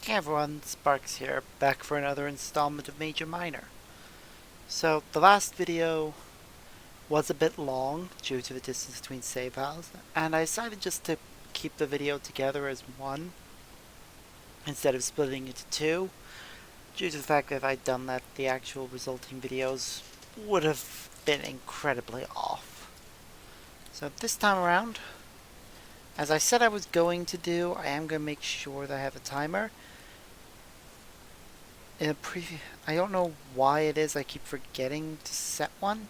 Hey everyone, Sparks here, back for another installment of Major Minor. So, the last video was a bit long due to the distance between save files, and I decided just to keep the video together as one instead of splitting it into two, due to the fact that if I'd done that, the actual resulting videos would have been incredibly off. So, this time around, as I said I was going to do, I am going to make sure that I have a timer. I don't know why it is I keep forgetting to set one,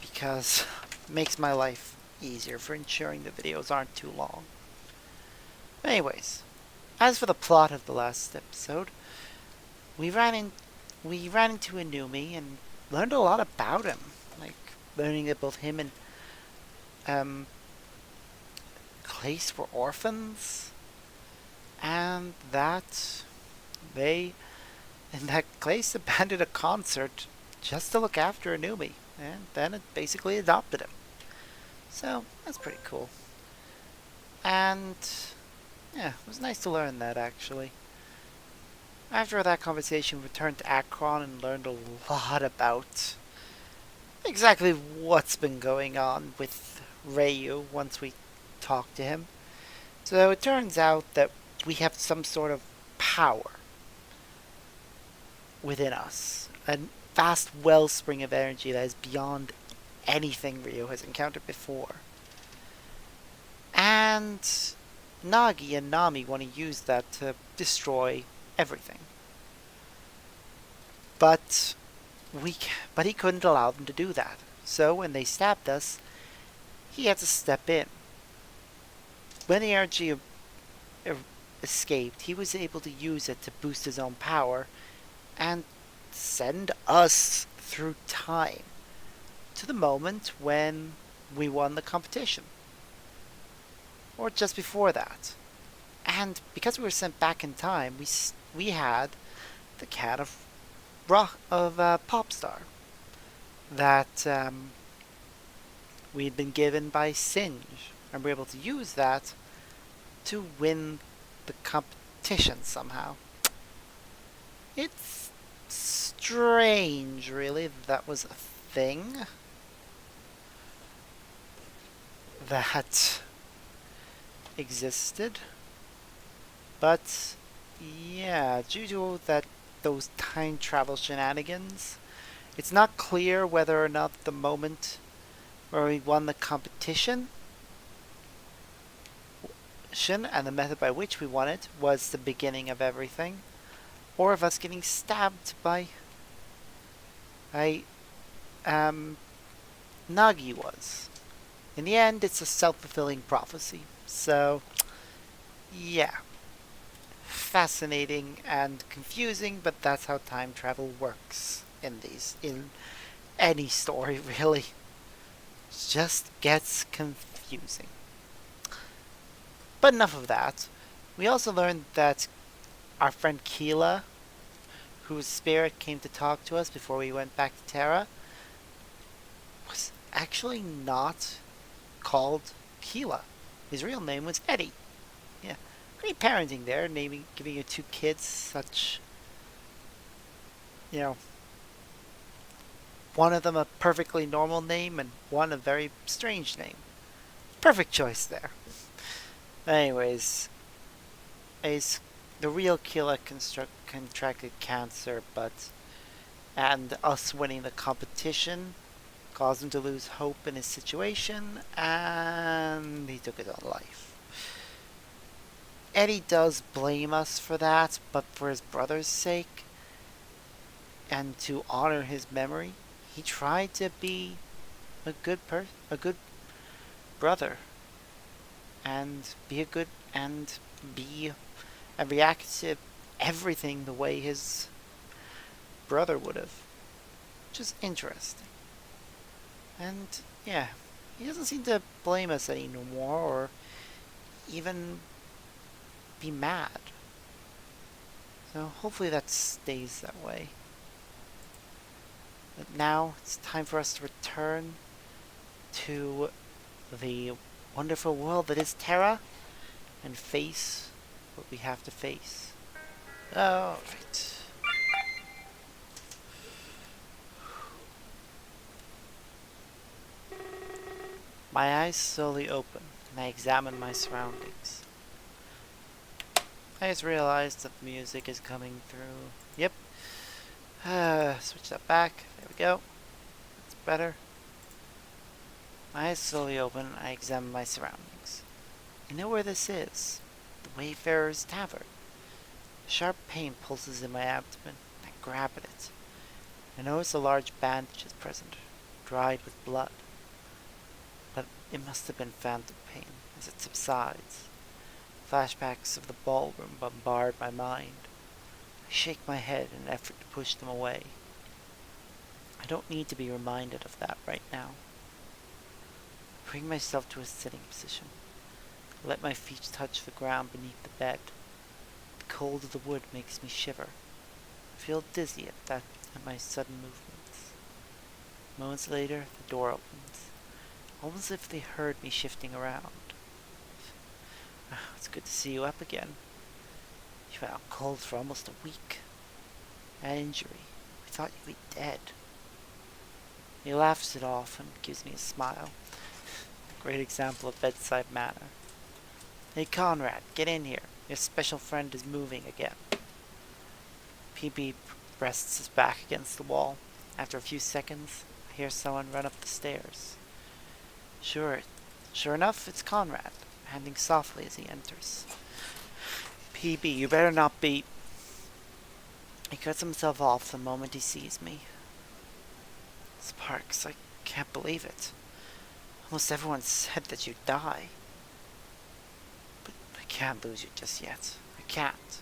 because it makes my life easier for ensuring the videos aren't too long. Anyways, as for the plot of the last episode, we ran into Inumi and learned a lot about him, like learning that both him and Clace were orphans, and that Clace abandoned a concert just to look after Inumi, and then it basically adopted him. So, that's pretty cool. And, yeah, it was nice to learn that, actually. After that conversation, we returned to Akron and learned a lot about exactly what's been going on with Ryu once we talked to him. So, it turns out that we have some sort of power within us. A vast wellspring of energy that is beyond anything Ryu has encountered before. And Nagi and Nami want to use that to destroy everything. But he couldn't allow them to do that. So when they stabbed us, he had to step in. When the energy escaped, he was able to use it to boost his own power and send us through time to the moment when we won the competition, or just before that. And because we were sent back in time, we had the can of Popstar that we had been given by Singe, and we were able to use that to win the competition somehow. It's strange, really, that was a thing that existed. But yeah, due to those time travel shenanigans, it's not clear whether or not the moment where we won the competition and the method by which we won it was the beginning of everything, or of us getting stabbed by Nagi was. In the end, it's a self-fulfilling prophecy. So, yeah. Fascinating and confusing, but that's how time travel works in any story, really. It just gets confusing. But enough of that. We also learned that our friend Keela, whose spirit came to talk to us before we went back to Terra, was actually not called Keela. His real name was Eddie. Yeah, great parenting there, giving your two kids such, one of them a perfectly normal name and one a very strange name. Perfect choice there. Anyways, the real Keela contracted cancer, and us winning the competition caused him to lose hope in his situation, and he took his own life. Eddie does blame us for that, but for his brother's sake, and to honor his memory, he tried to be a good brother, and react to everything the way his brother would have. Which is interesting. And yeah, he doesn't seem to blame us anymore or even be mad. So hopefully that stays that way. But now it's time for us to return to the wonderful world that is Terra and face what we have to face. Alright. My eyes slowly open, and I examine my surroundings. I just realized that the music is coming through. Yep. Switch that back. There we go. That's better. My eyes slowly open, and I examine my surroundings. I know where this is. The Wayfarer's Tavern. A sharp pain pulses in my abdomen. I grab at it. I notice a large bandage is present, dried with blood. But it must have been phantom pain as it subsides. Flashbacks of the ballroom bombard my mind. I shake my head in an effort to push them away. I don't need to be reminded of that right now. I bring myself to a sitting position. I let my feet touch the ground beneath the bed. The cold of the wood makes me shiver. I feel dizzy at my sudden movements. Moments later, the door opens, almost as if they heard me shifting around. It's good to see you up again. You've been out cold for almost a week. That injury, we thought you'd be dead. He laughs it off and gives me a smile. Great example of bedside manner. Hey Conrad, get in here. Your special friend is moving again. PB rests his back against the wall. After a few seconds, I hear someone run up the stairs. Sure enough, it's Conrad, handing softly as he enters. PB, you better not be... He cuts himself off the moment he sees me. Sparks, I can't believe it. Almost everyone said that you'd die. But I can't lose you just yet. I can't.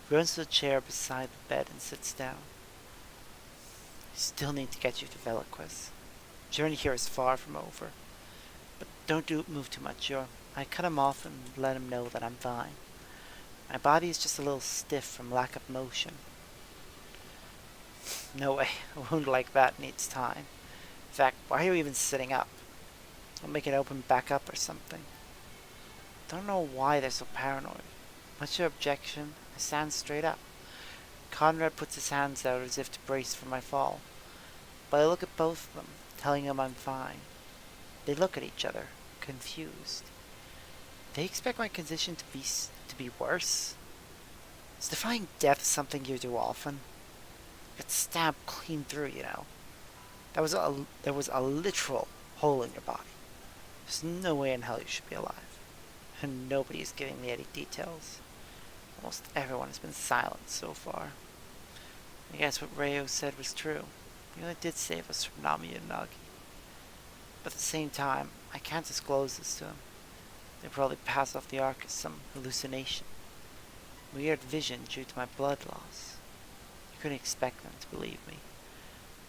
He runs to the chair beside the bed and sits down. I still need to get you to Veliquez. The journey here is far from over. But don't move too much. I cut him off and let him know that I'm fine. My body is just a little stiff from lack of motion. No way. A wound like that needs time. In fact, why are you even sitting up? I'll make it open back up or something. Don't know why they're so paranoid. What's your objection? I stand straight up. Conrad puts his hands out as if to brace for my fall. But I look at both of them, telling them I'm fine. They look at each other, confused. They expect my condition to be worse? Is defying death something you do often? Get stabbed clean through, you know. There was a literal hole in your body. There's no way in hell you should be alive. And nobody is giving me any details. Almost everyone has been silent so far. I guess what Rayo said was true. He really did save us from Nami and Nagi. But at the same time, I can't disclose this to him. They probably pass off the arc as some hallucination. Weird vision due to my blood loss. I couldn't expect them to believe me.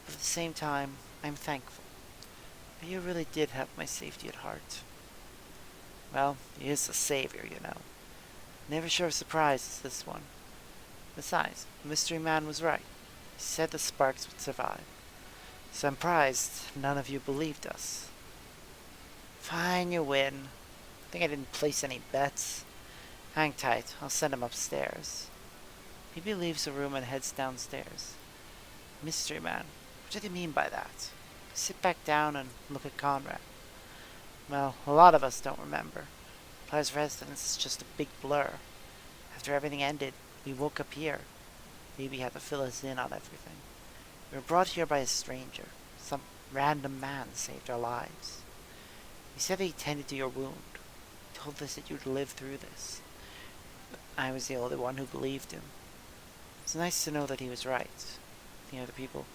But at the same time, I'm thankful. You really did have my safety at heart. Well, he is a savior, you know. Never sure of surprise as this one. Besides, the mystery man was right. He said the sparks would survive. So I'm surprised none of you believed us. Fine, you win. I think I didn't place any bets. Hang tight, I'll send him upstairs. Maybe leaves the room and heads downstairs. Mystery man, what do they mean by that? I sit back down and look at Conrad. Well, a lot of us don't remember. Claire's residence is just a big blur. After everything ended, we woke up here. Maybe had to fill us in on everything. We were brought here by a stranger. Some random man saved our lives. He said that he tended to your wound. He told us that you'd live through this. But I was the only one who believed him. It's nice to know that he was right. The other people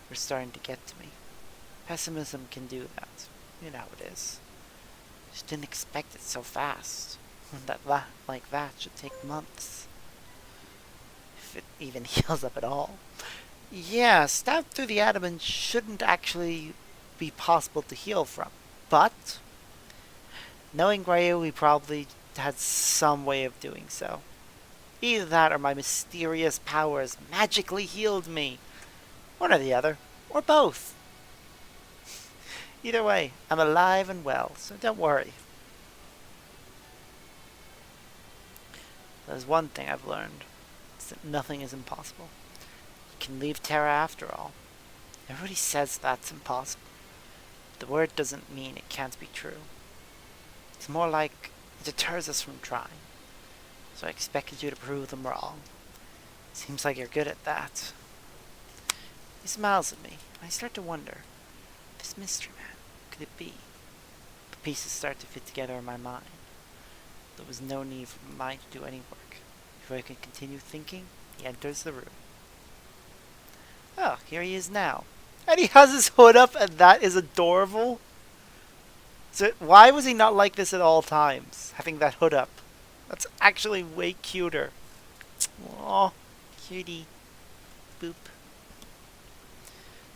were starting to get to me. Pessimism can do that. You know how it is. Just didn't expect it so fast. Like that should take months. If it even heals up at all. Yeah, stabbed through the abdomen shouldn't actually be possible to heal from. But, knowing Ryu, we probably had some way of doing so. Either that or my mysterious powers magically healed me. One or the other. Or both. Either way, I'm alive and well, so don't worry. There's one thing I've learned. It's that nothing is impossible. You can leave Terra after all. Everybody says that's impossible. The word doesn't mean it can't be true. It's more like it deters us from trying. So I expected you to prove them wrong. Seems like you're good at that. He smiles at me, and I start to wonder, this mystery man, could it be? The pieces start to fit together in my mind. There was no need for my mind to do any work. Before I could continue thinking, he enters the room. Oh, here he is now. And he has his hood up, and that is adorable. So why was he not like this at all times, having that hood up? That's actually way cuter. Aw, cutie. Boop.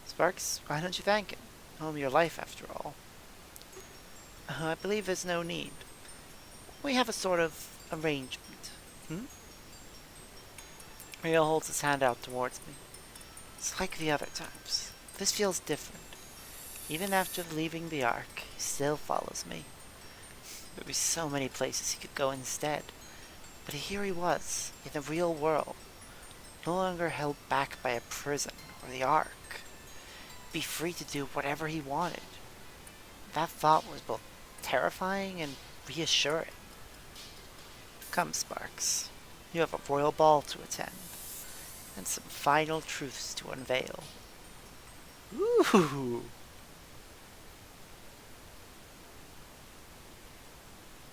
Sparks, why don't you thank him? Home your life, after all. I believe there's no need. We have a sort of arrangement. Rio holds his hand out towards me. It's like the other times. This feels different. Even after leaving the Ark, he still follows me. There were so many places he could go instead. But here he was, in the real world, no longer held back by a prison or the Ark. Be free to do whatever he wanted. That thought was both terrifying and reassuring. Come, Sparks. You have a royal ball to attend, and some final truths to unveil. Ooh!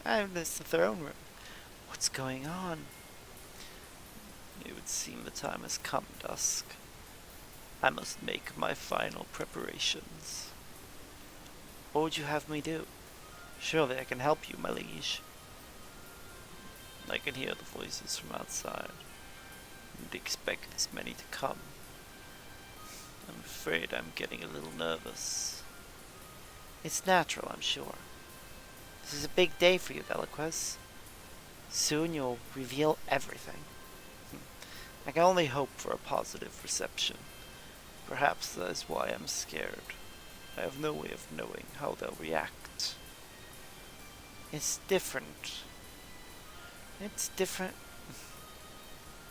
I missed the throne room. What's going on? It would seem the time has come, Dusk. I must make my final preparations. What would you have me do? Surely I can help you, my liege. I can hear the voices from outside, and expect this many to come. I'm afraid I'm getting a little nervous. It's natural, I'm sure. This is a big day for you, Veloquez. Soon you'll reveal everything. I can only hope for a positive reception. Perhaps that is why I'm scared. I have no way of knowing how they'll react. It's different. It's different.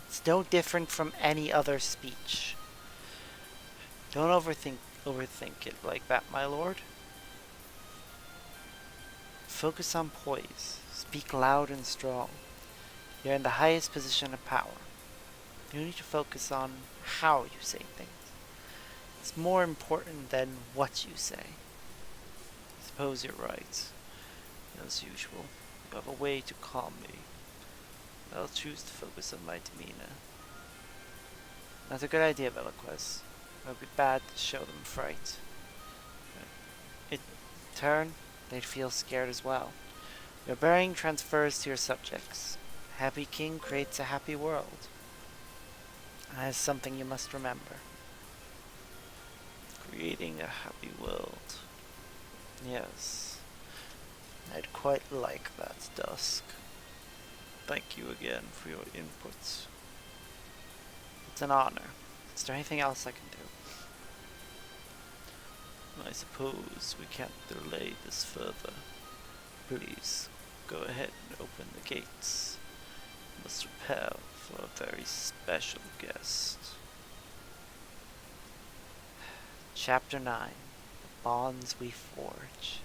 It's no different from any other speech. Don't overthink it like that, my lord. Focus on poise. Speak loud and strong. You're in the highest position of power. You need to focus on how you say things. It's more important than what you say. I suppose you're right. As usual, you have a way to calm me. I'll choose to focus on my demeanor. That's a good idea, Veloquez. It would be bad to show them fright. In turn, they'd feel scared as well. Your bearing transfers to your subjects. A happy king creates a happy world. That is something you must remember. Creating a happy world. Yes. I'd quite like that, Dusk. Thank you again for your input. It's an honor. Is there anything else I can do? I suppose we can't delay this further. Please, go ahead and open the gates. I must prepare for a very special guest. Chapter 9. The Bonds We Forge.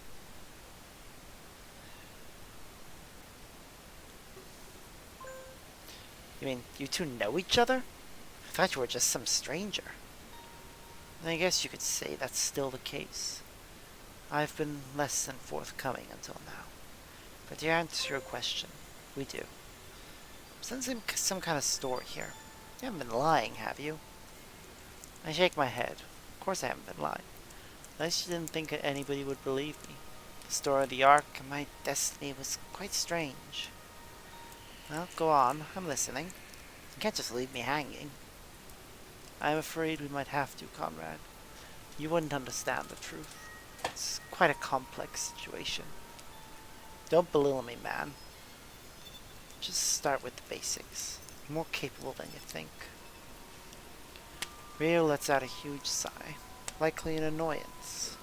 You mean you two know each other? I thought you were just some stranger. I guess you could say that's still the case. I've been less than forthcoming until now. But to answer your question, we do. Sensing some kind of story here. You haven't been lying, have you? I shake my head. Of course I haven't been lying. At least you didn't think that anybody would believe me. The story of the Ark and my destiny was quite strange. Well, go on. I'm listening. You can't just leave me hanging. I'm afraid we might have to, Conrad. You wouldn't understand the truth. It's quite a complex situation. Don't belittle me, man. Just start with the basics. You're more capable than you think. Rio lets out a huge sigh, likely an annoyance.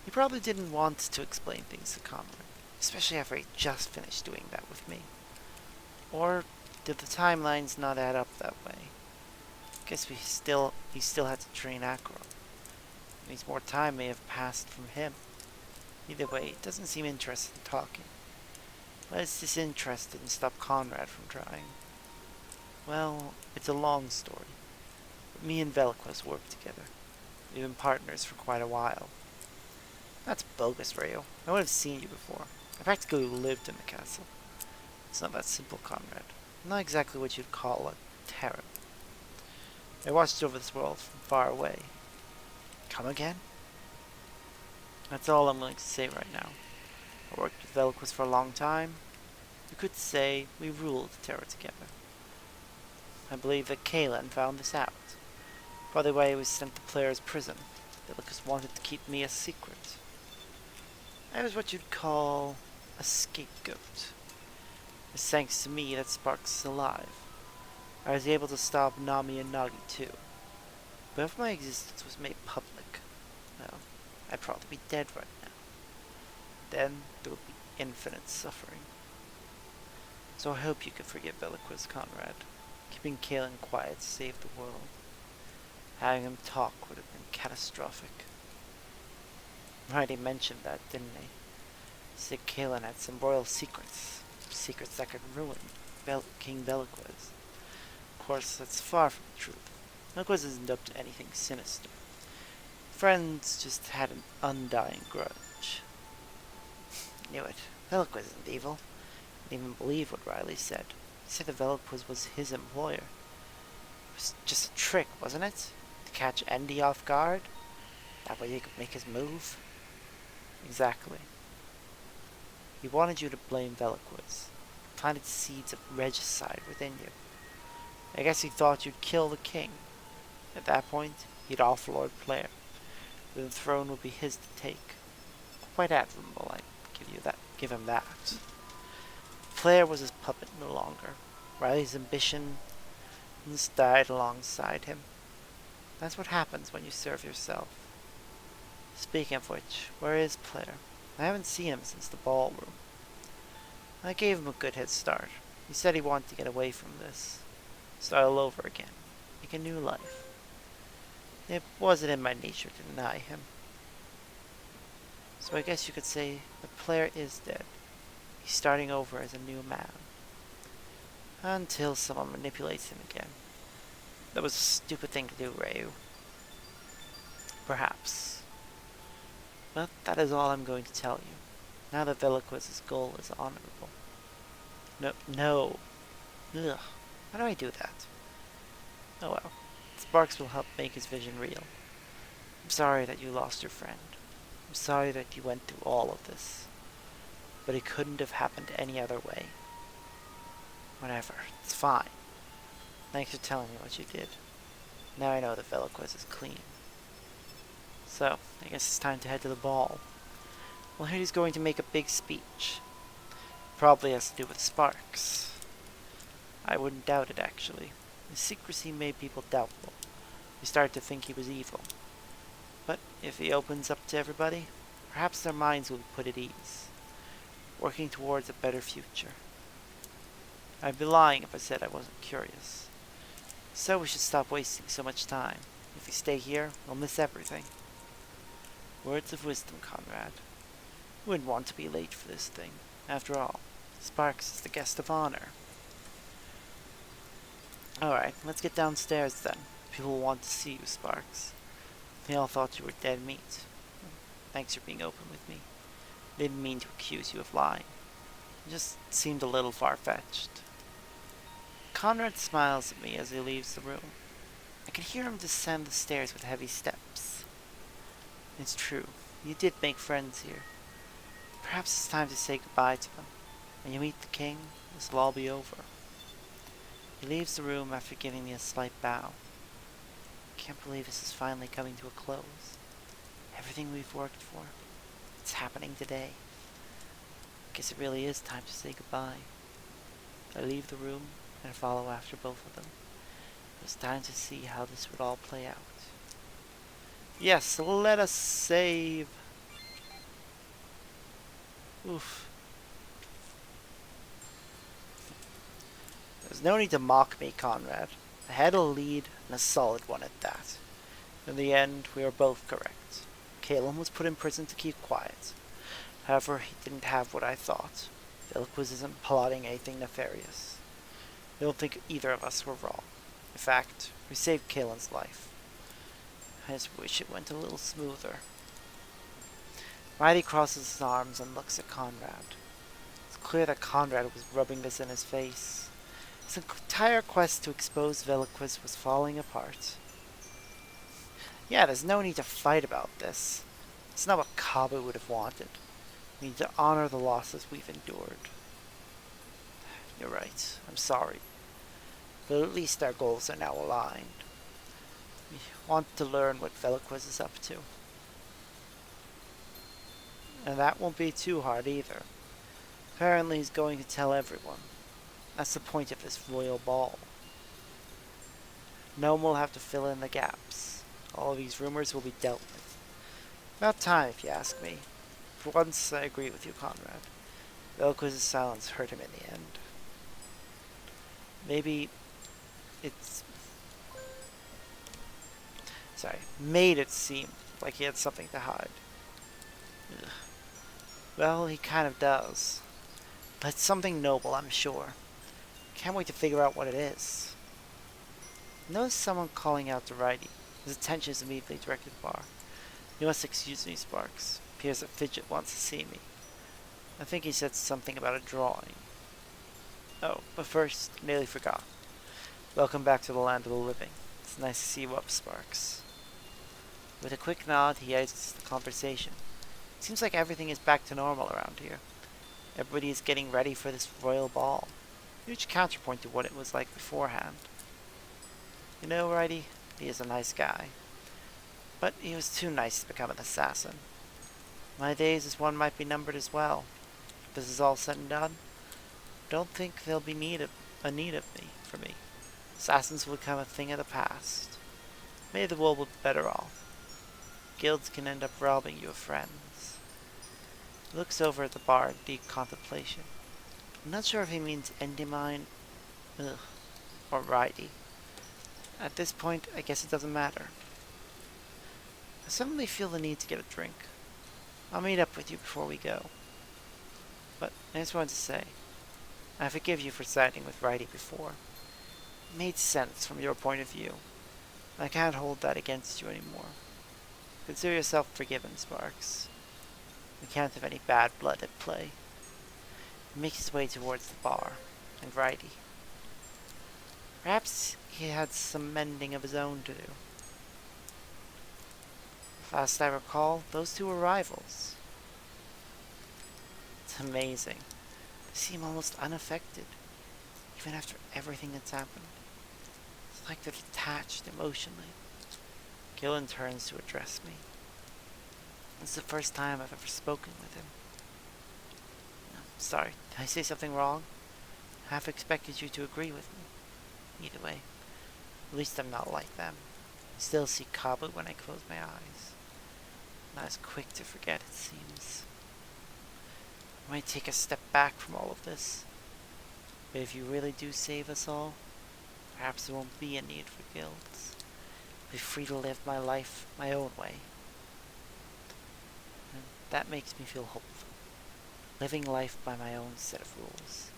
He probably didn't want to explain things to Conrad. Especially after he just finished doing that with me. Or did the timelines not add up that way? Guess he still had to train Acro. Means more time may have passed from him. Either way, it doesn't seem interested in talking. But it's disinterested and stopped Conrad from trying. Well, it's a long story. But me and Velquez worked together. We've been partners for quite a while. That's bogus, Rayo. I would have seen you before. I practically lived in the castle. It's not that simple, Conrad. I'm not exactly what you'd call a Terra. I watched over this world from far away. Come again? That's all I'm willing to say right now. I worked with Velquez for a long time. You could say we ruled Terra together. I believe that Kalen found this out. By the way, I was sent to Player's prison. Velquez wanted to keep me a secret. I was what you'd call a scapegoat. It's thanks to me that Sparks is alive. I was able to stop Nami and Nagi too. But if my existence was made public, well, I'd probably be dead right now. Then there would be infinite suffering. So I hope you can forgive Velquez, Conrad. Keeping Kalen quiet saved the world. Having him talk would have been catastrophic. Right, he mentioned that, didn't he? He said Kalen had some royal secrets. Secrets that could ruin King Velquez. Of course, that's far from the truth. Velquez isn't up to anything sinister. Friends just had an undying grudge. Knew it. Velquez isn't evil. I didn't even believe what Riley said. He said that Velquez was his employer. It was just a trick, wasn't it? To catch Andy off guard? That way he could make his move? Exactly. He wanted you to blame Velquez. He planted seeds of regicide within you. I guess he thought you'd kill the king. At that point, he'd offload Player. Then the throne would be his to take. Quite admirable, I give him that. Player was his puppet no longer. Riley's ambition just died alongside him. That's what happens when you serve yourself. Speaking of which, where is Player? I haven't seen him since the ballroom. I gave him a good head start. He said he wanted to get away from this. Start all over again. Make a new life. It wasn't in my nature to deny him. So I guess you could say the Player is dead. He's starting over as a new man. Until someone manipulates him again. That was a stupid thing to do, Ryu. Perhaps. But that is all I'm going to tell you. Now that Velquez's goal is honorable. No. Ugh. How do I do that? Oh well. Sparks will help make his vision real. I'm sorry that you lost your friend. I'm sorry that you went through all of this. But it couldn't have happened any other way. Whatever. It's fine. Thanks for telling me what you did. Now I know that Velquez is clean. So, I guess it's time to head to the ball. Well, I heard he's going to make a big speech. Probably has to do with Sparks. I wouldn't doubt it, actually. His secrecy made people doubtful. They started to think he was evil. But if he opens up to everybody, perhaps their minds will be put at ease, working towards a better future. I'd be lying if I said I wasn't curious. So we should stop wasting so much time. If we stay here, we'll miss everything. Words of wisdom, Conrad. We wouldn't want to be late for this thing. After all, Sparks is the guest of honor. Alright, let's get downstairs then. People will want to see you, Sparks. They all thought you were dead meat. Thanks for being open with me. I didn't mean to accuse you of lying. It just seemed a little far-fetched. Conrad smiles at me as he leaves the room. I can hear him descend the stairs with heavy steps. It's true, you did make friends here. Perhaps it's time to say goodbye to them. When you meet the king, this will all be over. He leaves the room after giving me a slight bow. I can't believe this is finally coming to a close. Everything we've worked for, it's happening today. Guess it really is time to say goodbye. I leave the room and follow after both of them. It was time to see how this would all play out. Yes, let us save. Oof. There's no need to mock me, Conrad. I had a lead, and a solid one at that. In the end, we were both correct. Caleb was put in prison to keep quiet. However, he didn't have what I thought. Velquist isn't plotting anything nefarious. I don't think either of us were wrong. In fact, we saved Kalen's life. I just wish it went a little smoother. Riley crosses his arms and looks at Conrad. It's clear that Conrad was rubbing this in his face. His entire quest to expose Velquist was falling apart. Yeah, there's no need to fight about this. It's not what Kabu would have wanted. We need to honor the losses we've endured. You're right. I'm sorry. But at least our goals are now aligned. We want to learn what Velquist is up to. And that won't be too hard either. Apparently he's going to tell everyone. That's the point of this royal ball. No one will have to fill in the gaps. All of these rumors will be dealt with. About time, if you ask me. For once, I agree with you, Conrad. Velquist's silence hurt him in the end. Made it seem like he had something to hide. Ugh. Well, he kind of does. But it's something noble, I'm sure. Can't wait to figure out what it is. I noticed someone calling out to Righty. His attention is immediately directed to the bar. You must excuse me, Sparks. Appears that Fidget wants to see me. I think he said something about a drawing. Oh, but first, nearly forgot. Welcome back to the land of the living. It's nice to see you up, Sparks. With a quick nod, he ends the conversation. It seems like everything is back to normal around here. Everybody is getting ready for this royal ball. Huge counterpoint to what it was like beforehand. You know, Righty, he is a nice guy. But he was too nice to become an assassin. My days as one might be numbered as well. If this is all said and done, I don't think there'll be a need of me for me. Assassins will become a thing of the past. Maybe the world will be better off. Guilds can end up robbing you of friends. He looks over at the bar in deep contemplation. I'm not sure if he means Endymine, or Righty. At this point, I guess it doesn't matter. I suddenly feel the need to get a drink. I'll meet up with you before we go. But I just wanted to say, I forgive you for siding with Righty before. It made sense from your point of view. I can't hold that against you anymore. Consider yourself forgiven, Sparks. We can't have any bad blood at play. He makes his way towards the bar, and Righty. Perhaps he had some mending of his own to do. Last I recall, those two were rivals. It's amazing. They seem almost unaffected, even after everything that's happened. It's like they're detached emotionally. Gillen turns to address me. It's the first time I've ever spoken with him. Sorry, did I say something wrong? I half expected you to agree with me. Either way, at least I'm not like them. I still see Kabu when I close my eyes. Not as quick to forget, it seems. I might take a step back from all of this. But if you really do save us all, perhaps there won't be a need for guilds. I'll be free to live my life my own way. And that makes me feel hopeful. Living life by my own set of rules.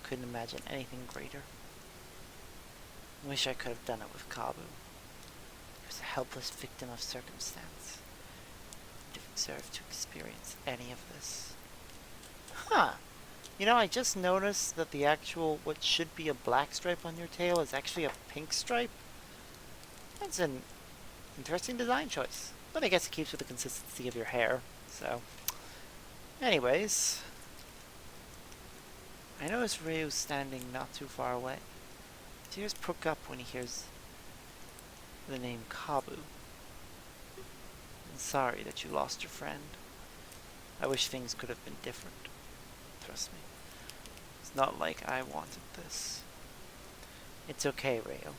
Couldn't imagine anything greater. I wish I could have done it with Kabu. He was a helpless victim of circumstance. He didn't deserve to experience any of this. Huh. You know, I just noticed that the actual, what should be a black stripe on your tail is actually a pink stripe. That's an interesting design choice. But I guess it keeps with the consistency of your hair, so. Anyways. I noticed Ryu standing not too far away. Tears perk up when he hears the name Kabu. I'm sorry that you lost your friend. I wish things could have been different. Trust me. It's not like I wanted this. It's okay, Ryu.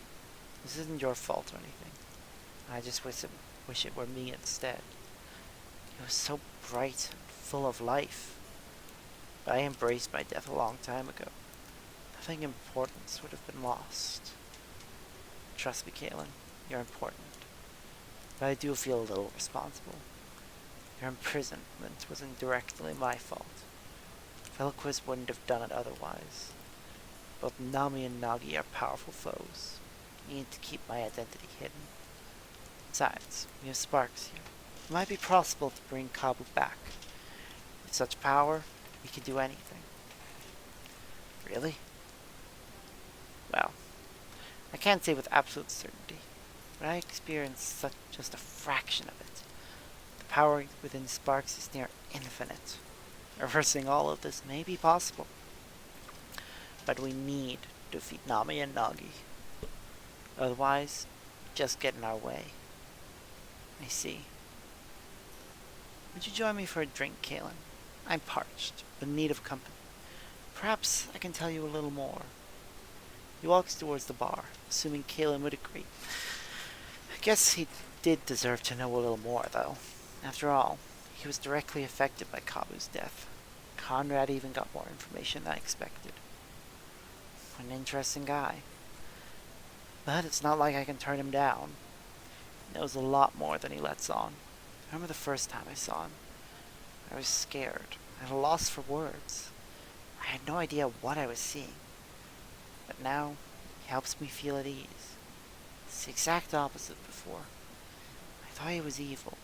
This isn't your fault or anything. I just wish it were me instead. It was so bright and full of life. But I embraced my death a long time ago. Nothing of importance would have been lost. Trust me, Caitlin, you're important. But I do feel a little responsible. Your imprisonment wasn't directly my fault. Veloquist wouldn't have done it otherwise. Both Nami and Nagi are powerful foes. I need to keep my identity hidden. Besides, we have sparks here. It might be possible to bring Kabu back. With such power, we can do anything. Really? Well, I can't say with absolute certainty, but I experienced just a fraction of it. The power within sparks is near infinite. Reversing all of this may be possible. But we need to defeat Nami and Nagi. Otherwise, just get in our way. I see. Would you join me for a drink, Kalen? I'm parched, but in need of company. Perhaps I can tell you a little more. He walks towards the bar, assuming Kalen would agree. I guess he did deserve to know a little more, though. After all, he was directly affected by Kabu's death. Conrad even got more information than I expected. An interesting guy. But it's not like I can turn him down. He knows a lot more than he lets on. I remember the first time I saw him. I was scared, at a loss for words. I had no idea what I was seeing. But now, he helps me feel at ease. It's the exact opposite before. I thought he was evil,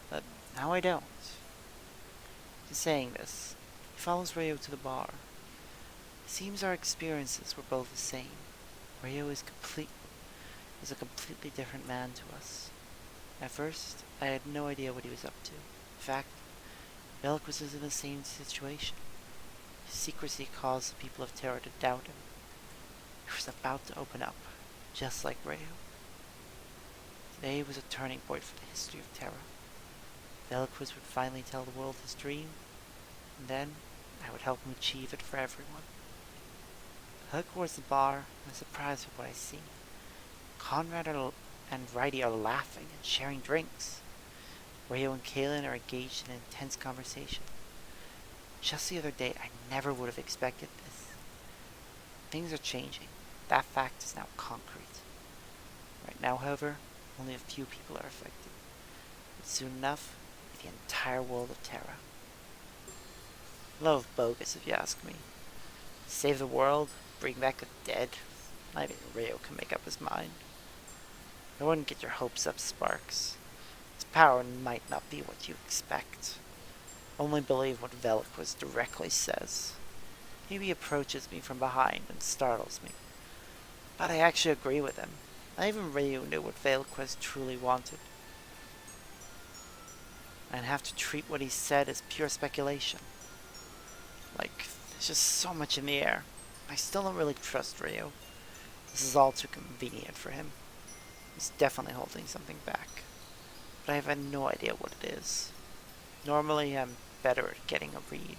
but now I don't. In saying this, he follows Ryo to the bar. It seems our experiences were both the same. Ryo is a completely different man to us. At first, I had no idea what he was up to. In fact, Belk was in the same situation. His secrecy caused the people of Terra to doubt him. He was about to open up, just like Ryo. Today was a turning point for the history of Terra. Veloquist would finally tell the world his dream, and then I would help him achieve it for everyone. I look towards the bar and I'm surprised with what I see. Conrad and Righty are laughing and sharing drinks. Ryo and Kalen are engaged in an intense conversation. Just the other day, I never would have expected this. Things are changing. That fact is now concrete. Right now, however, only a few people are affected. But soon enough, the entire world of Terra. Love bogus, if you ask me. Save the world, bring back the dead. Not even Ryo can make up his mind. I wouldn't get your hopes up, Sparks. His power might not be what you expect. Only believe what Veloquist directly says. Maybe he approaches me from behind and startles me. But I actually agree with him. Not even Ryu knew what Veloquist truly wanted. I'd have to treat what he said as pure speculation. Like, there's just so much in the air. I still don't really trust Ryu. This is all too convenient for him. He's definitely holding something back. But I have no idea what it is. Normally, I'm better at getting a read.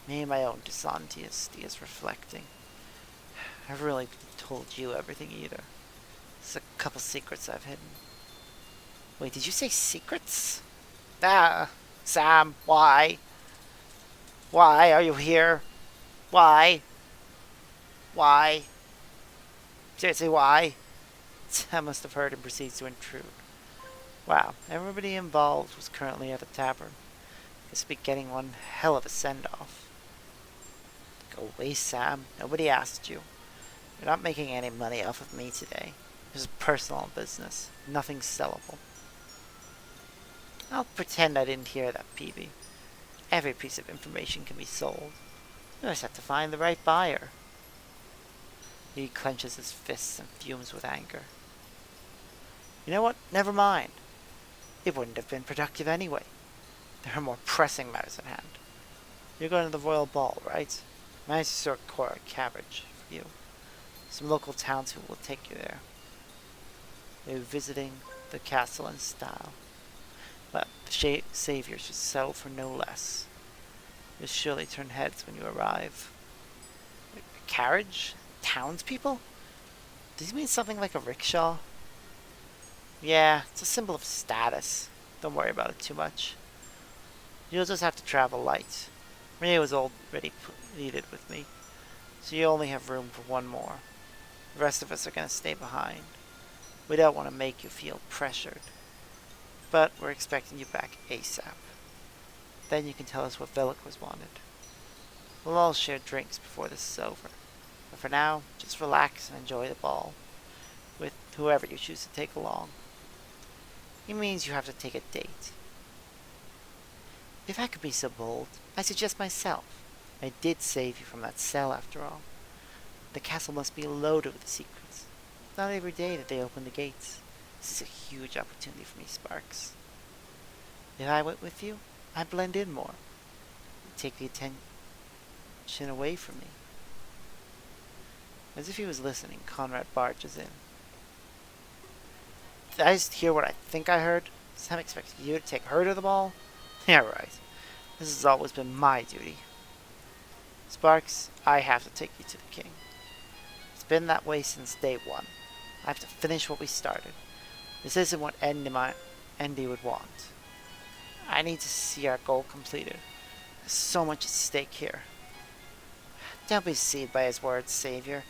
Me and my own dishonesty is reflecting. I haven't really told you everything either. There's a couple secrets I've hidden. Wait, did you say secrets? Ah, Sam, why? Why are you here? Why? Why? Seriously, why? Sam must have heard and proceeds to intrude. Wow, everybody involved was currently at the tavern. Guess we'll be getting one hell of a send-off. Go away, Sam. Nobody asked you. You're not making any money off of me today. This is personal business. Nothing sellable. I'll pretend I didn't hear that, Peavy. Every piece of information can be sold. You just have to find the right buyer. He clenches his fists and fumes with anger. You know what? Never mind. It wouldn't have been productive anyway. There are more pressing matters at hand. You're going to the royal ball, right? Managed to sort Cora Cabbage for you. Some local townspeople will take you there. They're visiting the castle in style. But the savior should settle for no less. You'll surely turn heads when you arrive. A carriage? Townspeople? Does he mean something like a rickshaw? Yeah, it's a symbol of status. Don't worry about it too much. You'll just have to travel light. Renee was already pleaded with me. so you only have room for one more. The rest of us are going to stay behind. We don't want to make you feel pressured, but we're expecting you back ASAP. Then you can tell us what Velikos wanted. We'll all share drinks before this is over. But for now, just relax and enjoy the ball with whoever you choose to take along. It means you have to take a date. If I could be so bold, I suggest myself. I did save you from that cell after all. The castle must be loaded with secrets. Not every day that they open the gates. This is a huge opportunity for me, Sparks. If I went with you, I'd blend in more. You'd take the attention away from me. As if he was listening, Conrad barges in. Did I just hear what I think I heard? Sam expects you to take her to the ball? Yeah, right. This has always been my duty. Sparks, I have to take you to the king. It's been that way since day one. I have to finish what we started. This isn't what Andy would want. I need to see our goal completed. There's so much at stake here. Don't be deceived by his words, Savior.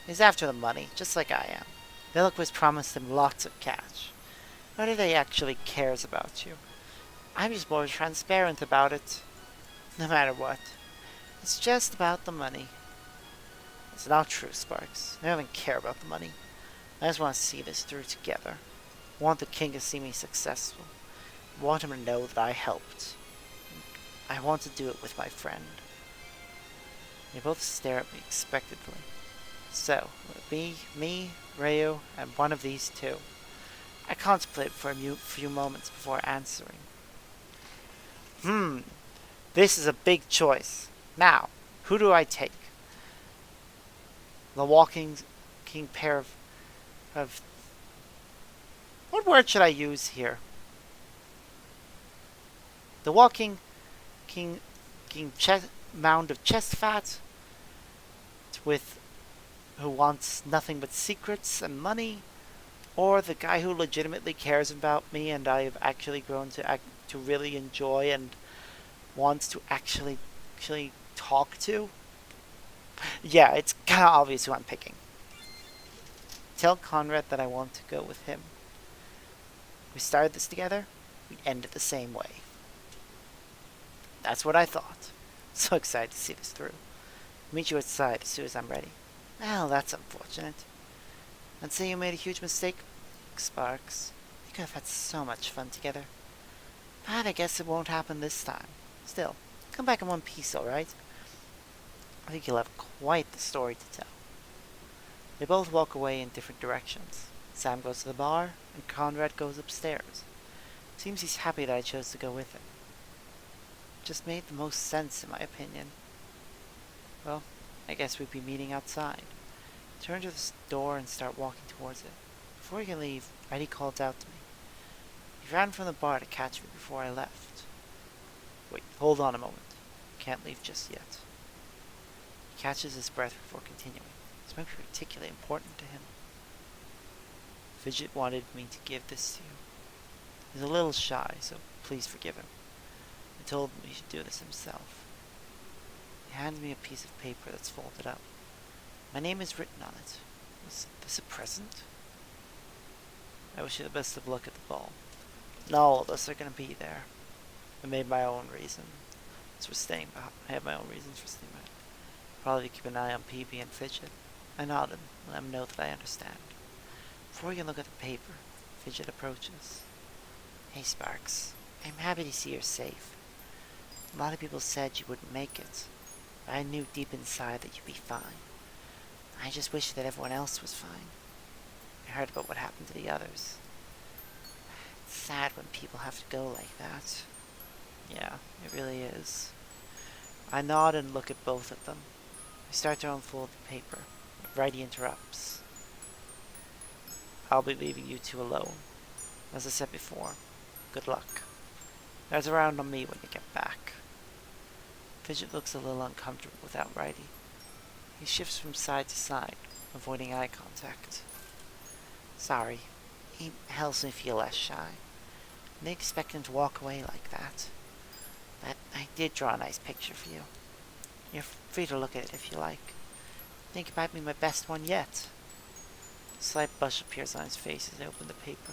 He's after the money, just like I am. Velikos promised him lots of cash. What if he actually cares about you? I'm just more transparent about it. No matter what. It's just about the money. It's not true, Sparks. I don't even care about the money. I just want to see this through together. I want the king to see me successful. I want him to know that I helped. I want to do it with my friend. They both stare at me expectantly. So, me, Ryu, and one of these two. I contemplated for a few moments before answering. This is a big choice. Now, who do I take? The walking king pair of what word should I use here? The walking king mound of chest fat with who wants nothing but secrets and money, or the guy who legitimately cares about me and I have actually grown to really enjoy and wants to actually talk to? Yeah, it's kind of obvious who I'm picking. Tell Conrad that I want to go with him. We started this together, we end it the same way. That's what I thought. So excited to see this through. Meet you outside as soon as I'm ready. Well, that's unfortunate. I'd say you made a huge mistake, Sparks. We could have had so much fun together. But I guess it won't happen this time. Still, come back in one piece, alright? I think you'll have quite the story to tell. They both walk away in different directions. Sam goes to the bar, and Conrad goes upstairs. Seems he's happy that I chose to go with him. Just made the most sense, in my opinion. Well, I guess we'd be meeting outside. Turn to the door and start walking towards it. Before we can leave, Eddie called out to me. He ran from the bar to catch me before I left. Wait, hold on a moment. Can't leave just yet. He catches his breath before continuing. This might be particularly important to him. Fidget wanted me to give this to you. He's a little shy, so please forgive him. I told him he should do this himself. He handed me a piece of paper that's folded up. My name is written on it. Was this a present? I wish you the best of luck at the ball. Not all of us are going to be there. I made my own reasons for staying behind. I have my own reasons for staying behind. Probably keep an eye on PB and Fidget. I nodded and let him know that I understand. Before we can look at the paper, Fidget approaches. Hey Sparks, I'm happy to see you're safe. A lot of people said you wouldn't make it, but I knew deep inside that you'd be fine. I just wish that everyone else was fine. I heard about what happened to the others. It's sad when people have to go like that. Yeah, it really is. I nod and look at both of them. I start to unfold the paper, but Righty interrupts. I'll be leaving you two alone. As I said before, good luck. There's a round on me when you get back. Fidget looks a little uncomfortable without Righty. He shifts from side to side, avoiding eye contact. Sorry, he helps me feel less shy. I didn't expect him to walk away like that. But I did draw a nice picture for you. You're free to look at it if you like. think it might be my best one yet. A slight blush appears on his face as I open the paper.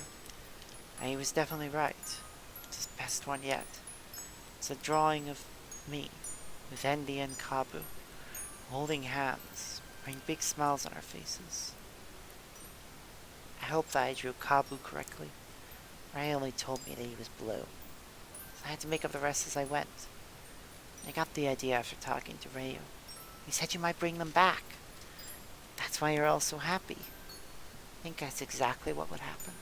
And he was definitely right. It's his best one yet. It's a drawing of me, with Andy and Kabu, holding hands, wearing big smiles on our faces. I hope that I drew Kabu correctly. Ray only told me that he was blue, so I had to make up the rest as I went. I got the idea after talking to Rayo. He said you might bring them back. That's why you're all so happy. I think that's exactly what would happen.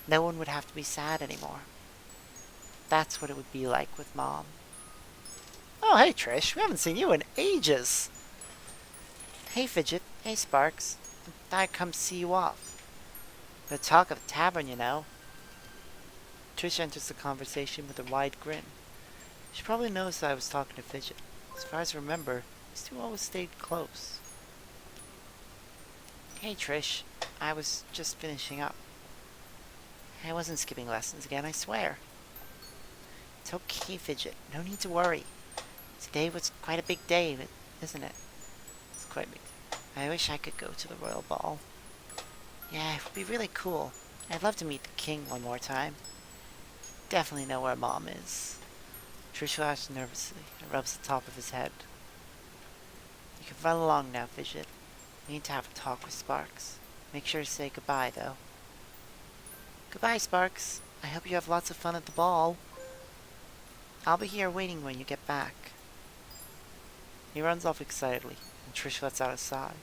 No one would have to be sad anymore. That's what it would be like with Mom. Oh, hey Trish, we haven't seen you in ages. Hey Fidget, hey Sparks. I thought I'd come see you off. The talk of the tavern, you know. Trish enters the conversation with a wide grin. She probably knows that I was talking to Fidget. As far as I remember, these two always stayed close. Hey Trish, I was just finishing up. I wasn't skipping lessons again, I swear. It's okay, Fidget. No need to worry. Today was quite a big day, isn't it? It's quite big. I wish I could go to the royal ball. Yeah, it would be really cool. I'd love to meet the king one more time. Definitely know where Mom is. Trish laughs nervously and rubs the top of his head. You can run along now, Fidget. We need to have a talk with Sparks. Make sure to say goodbye, though. Goodbye, Sparks. I hope you have lots of fun at the ball. I'll be here waiting when you get back. He runs off excitedly, and Trish lets out a sigh.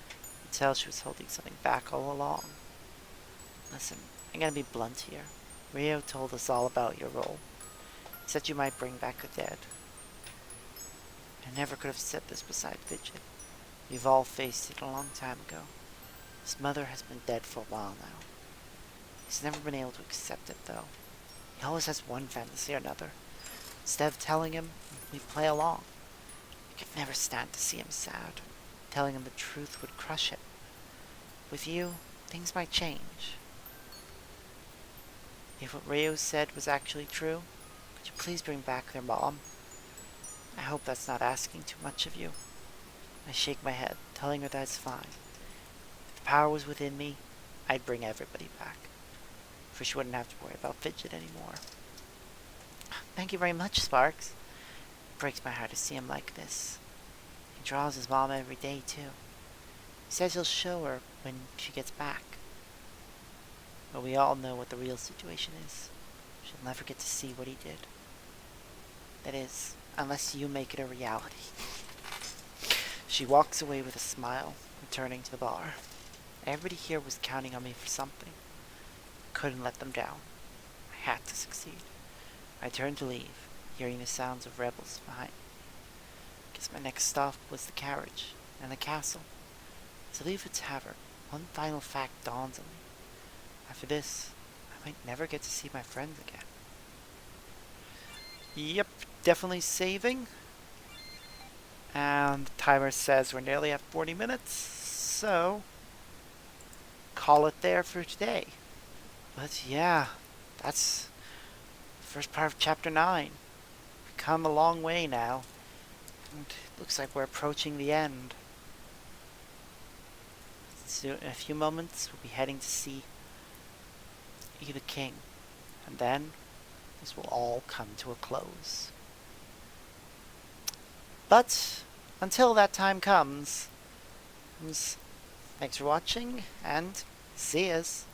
You can tell she was holding something back all along. Listen, I'm gonna be blunt here. Rio told us all about your role. He said you might bring back the dead. I never could have said this beside Fidget. We've all faced it a long time ago. His mother has been dead for a while now. He's never been able to accept it, though. He always has one fantasy or another. Instead of telling him, we play along. I could never stand to see him sad. Telling him the truth would crush him. With you, things might change. If what Rio said was actually true, could you please bring back their mom? I hope that's not asking too much of you. I shake my head, telling her that it's fine. If the power was within me, I'd bring everybody back. For she wouldn't have to worry about Fidget anymore. Thank you very much, Sparks. It breaks my heart to see him like this. He draws his mom every day, too. He says he'll show her when she gets back. But we all know what the real situation is. She'll never get to see what he did. That is, unless you make it a reality. She walks away with a smile, returning to the bar. Everybody here was counting on me for something. Couldn't let them down. I had to succeed. I turned to leave, hearing the sounds of rebels behind me. Guess my next stop was the carriage and the castle. As I leave the tavern, one final fact dawns on me. After this, I might never get to see my friends again. Yep, definitely saving. And the timer says we're nearly at 40 minutes, so call it there for today. But yeah, that's the first part of chapter 9. We've come a long way now, and it looks like we're approaching the end. So in a few moments, we'll be heading to see the king, and then this will all come to a close. But until that time comes, thanks for watching, and see yous.